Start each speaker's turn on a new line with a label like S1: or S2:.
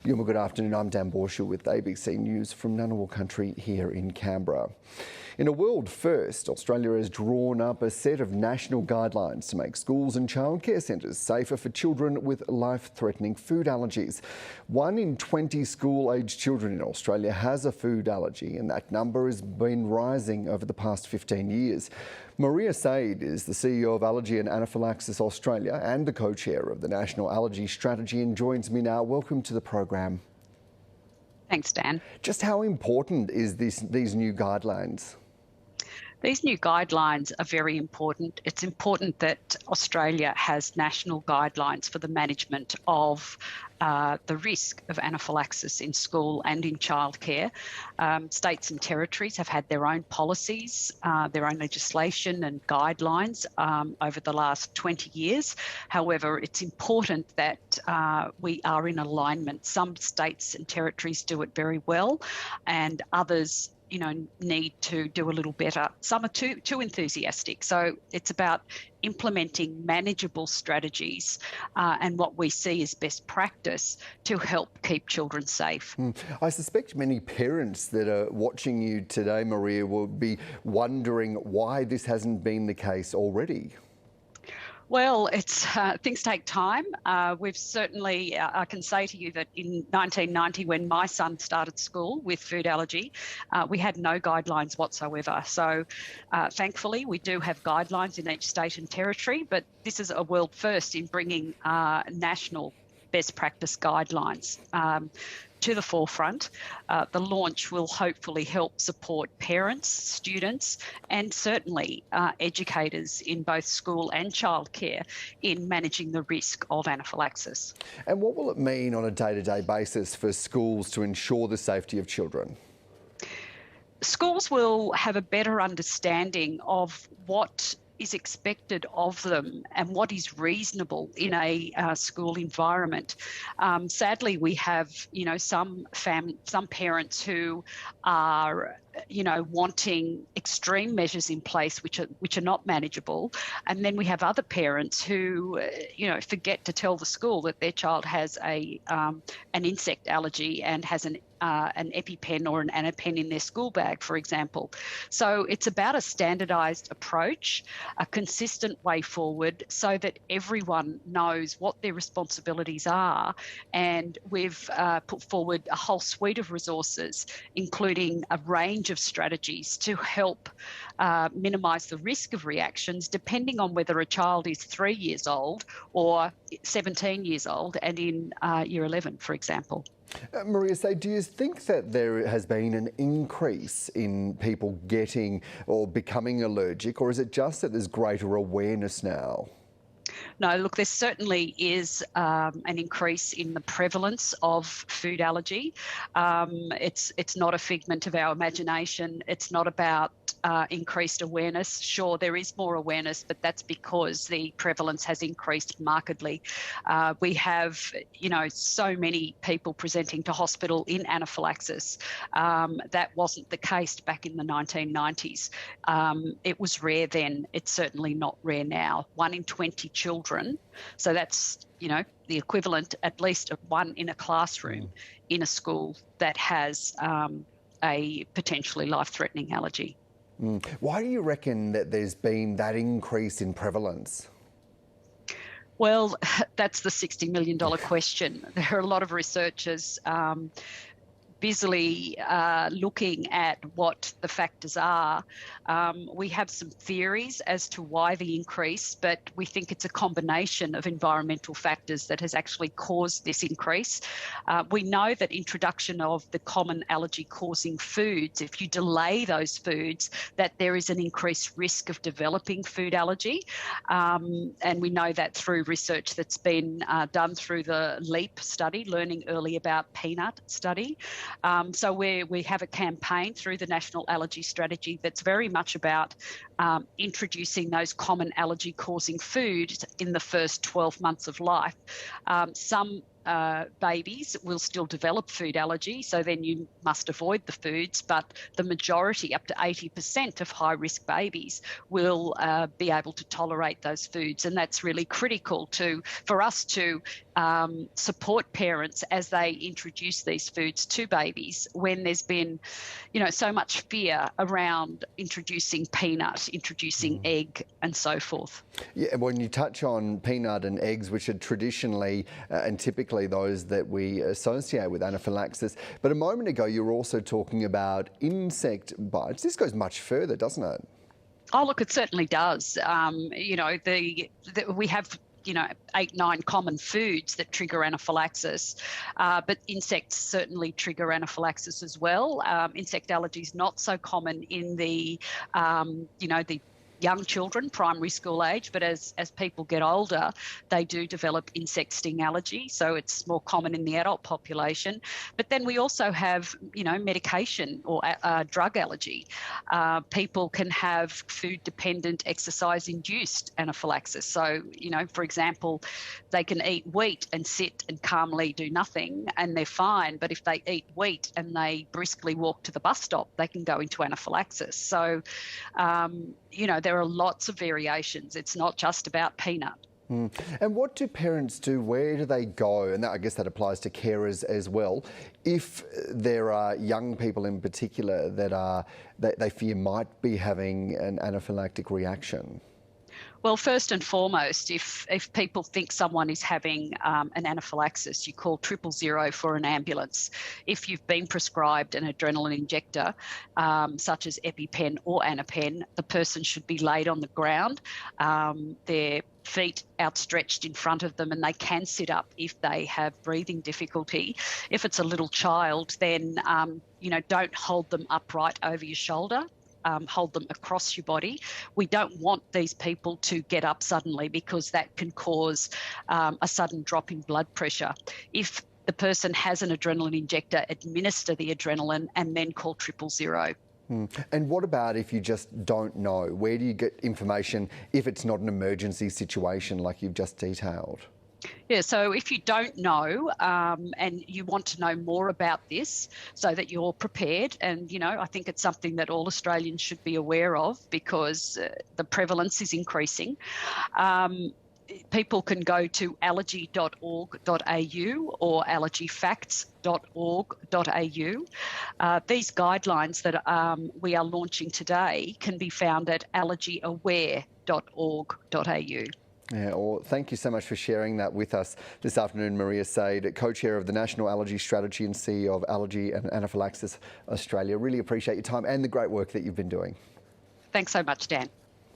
S1: Good afternoon. I'm Dan Borshaw with ABC News from Ngunnawal Country here in Canberra. In a world first, Australia has drawn up a set of national guidelines to make schools and childcare centres safer for children with life-threatening food allergies. 1 in 20 school-aged children in Australia has a food allergy, and that number has been rising over the past 15 years. Maria Said is the CEO of Allergy and Anaphylaxis Australia and the co-chair of the National Allergy Strategy and joins me now. Welcome to the program.
S2: Thanks, Dan.
S1: Just how important is these new guidelines?
S2: These new guidelines are very important. It's important that Australia has national guidelines for the management of the risk of anaphylaxis in school and in childcare. States and territories have had their own policies, their own legislation and guidelines over the last 20 years. However, it's important that we are in alignment. Some states and territories do it very well, and others need to do a little better. Some are too enthusiastic. So it's about implementing manageable strategies and what we see as best practice to help keep children safe.
S1: I suspect many parents that are watching you today, Maria, will be wondering why this hasn't been the case already.
S2: Well, it's things take time. We've certainly, I can say to you that in 1990, when my son started school with food allergy, we had no guidelines whatsoever. So thankfully, we do have guidelines in each state and territory, but this is a world first in bringing national best practice guidelines to the forefront. The launch will hopefully help support parents, students, and certainly educators in both school and childcare in managing the risk of anaphylaxis.
S1: And what will it mean on a day-to-day basis for schools to ensure the safety of children?
S2: Schools will have a better understanding of what is expected of them and what is reasonable in a school environment. Sadly, we have, some parents who are, wanting extreme measures in place which are not manageable, and then we have other parents who, forget to tell the school that their child has an insect allergy and has an EpiPen or an Anapen in their school bag, for example. So it's about a standardised approach, a consistent way forward so that everyone knows what their responsibilities are. And we've put forward a whole suite of resources, including a range of strategies to help minimise the risk of reactions, depending on whether a child is 3 years old or 17 years old and in year 11, for example.
S1: Maria, do you think that there has been an increase in people getting or becoming allergic, or is it just that there's greater awareness now?
S2: No, look, there certainly is an increase in the prevalence of food allergy. It's not a figment of our imagination. It's not about increased awareness. Sure, there is more awareness, but that's because the prevalence has increased markedly. We have, so many people presenting to hospital in anaphylaxis. That wasn't the case back in the 1990s. It was rare then. It's certainly not rare now. 1 in 20 children. So that's, the equivalent at least of 1 in a classroom in a school that has a potentially life-threatening allergy.
S1: Why do you reckon that there's been that increase in prevalence?
S2: Well, that's the $60 million question. There are a lot of researchers busily looking at what the factors are. We have some theories as to why the increase, but we think it's a combination of environmental factors that has actually caused this increase. We know that introduction of the common allergy-causing foods, if you delay those foods, that there is an increased risk of developing food allergy. And we know that through research that's been done through the LEAP study, Learning Early About Peanut study. So we have a campaign through the National Allergy Strategy that's very much about introducing those common allergy-causing foods in the first 12 months of life. Some babies will still develop food allergy, so then you must avoid the foods, but the majority, up to 80% of high-risk babies, will be able to tolerate those foods. And that's really critical for us to support parents as they introduce these foods to babies when there's been, so much fear around introducing peanut, introducing egg, and so forth.
S1: Yeah, when you touch on peanut and eggs, which are traditionally and typically those that we associate with anaphylaxis, but a moment ago you were also talking about insect bites. This goes much further, doesn't it?
S2: Oh, look, it certainly does. We have 8, 9 common foods that trigger anaphylaxis, but insects certainly trigger anaphylaxis as well. Insect allergy is not so common in the young children, primary school age, but as people get older, they do develop insect sting allergy, so it's more common in the adult population. But then we also have, medication or drug allergy. People can have food-dependent, exercise-induced anaphylaxis. So, for example, they can eat wheat and sit and calmly do nothing, and they're fine. But if they eat wheat and they briskly walk to the bus stop, they can go into anaphylaxis. So, there are lots of variations. It's not just about peanut.
S1: And what do parents do? Where do they go? And I guess that applies to carers as well. If there are young people in particular that they fear might be having an anaphylactic reaction.
S2: Well, first and foremost, if people think someone is having an anaphylaxis, you call 000 for an ambulance. If you've been prescribed an adrenaline injector, such as EpiPen or Anapen, the person should be laid on the ground, their feet outstretched in front of them, and they can sit up if they have breathing difficulty. If it's a little child, then don't hold them upright over your shoulder. Hold them across your body. We don't want these people to get up suddenly because that can cause a sudden drop in blood pressure. If the person has an adrenaline injector, administer the adrenaline and then call 000.
S1: And what about if you just don't know? Where do you get information if it's not an emergency situation like you've just detailed?
S2: Yeah, so if you don't know and you want to know more about this so that you're prepared, and, I think it's something that all Australians should be aware of because the prevalence is increasing. People can go to allergy.org.au or allergyfacts.org.au. These guidelines that we are launching today can be found at allergyaware.org.au.
S1: Yeah, well, thank you so much for sharing that with us this afternoon, Maria Said, co-chair of the National Allergy Strategy and CEO of Allergy and Anaphylaxis Australia. Really appreciate your time and the great work that you've been doing.
S2: Thanks so much, Dan.